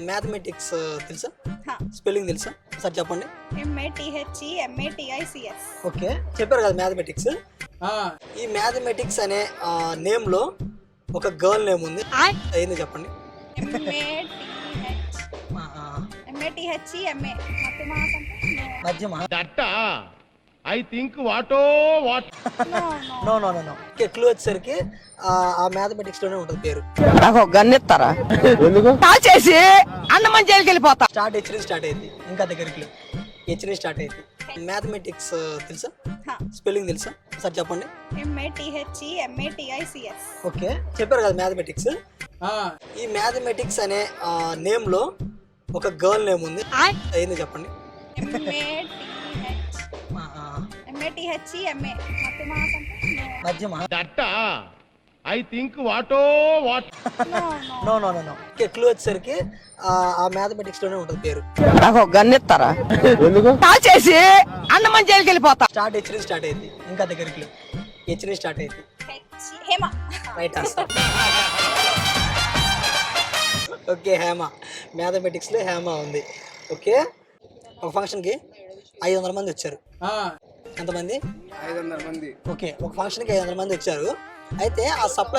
Mathematics తెలుసా? Spelling తెలుసా? Sir చెప్పండి. MATHEMATICS. ఓకే, చెప్పారు కదా మ్యాథమెటిక్స్. ఈ మ్యాథమెటిక్స్ అనే నేమ్ లో ఒక గర్ల్ నేమ్ ఉంది, ఏంది చెప్పండి. MATHEMA. మధ్యమా? I think no. No no no no. Clue వచ్చేసరికి ఆ మ్యాథమెటిక్స్ లోనే ఉంటుంది పేరు. నాకు గన్నిస్తారా కాల్ చేసి అన్నమని జైలుకి వెళ్ళిపోతా. స్టార్ట్ హెచ్ స్టార్ట్ అయింది, ఇంకా దగ్గరికి హెచ్ స్టార్ట్ అయింది. మ్యాథమెటిక్స్ తెలుసా? స్పెల్లింగ్ తెలుసా? సార్ చెప్పండి. MATHEMATICS. ఓకే, చెప్పారు కదా మ్యాథమెటిక్స్. ఈ మ్యాథమెటిక్స్ అనే నేమ్ లో ఒక గర్ల్ నేమ్ ఉంది, ఏంది చెప్పండి. MATHEMA. మధ్యమా? I think no no no no. Clue వచ్చేసరికి ఆ మ్యాథమెటిక్స్ లోనే ఉంటుంది పేరు. నాకు గన్నిస్తారా కాల్ చేసి అన్నమని జైలుకి వెళ్ళిపోతా. స్టార్ట్ హెచ్ స్టార్ట్ అయింది, ఇంకా దగ్గరికి హెచ్ స్టార్ట్ అయింది. Hema. Right answer. Okay, Hema. Mathematics లో హేమ ఉంది. ఓకే, ఒక ఫంక్షన్ కి 500 మంది వచ్చారు. ఎంతమంది? 500 మంది. ఓకే, ఒక ఫంక్షన్ కి 500 మంది వచ్చారు. అయితే ఆ సప్లై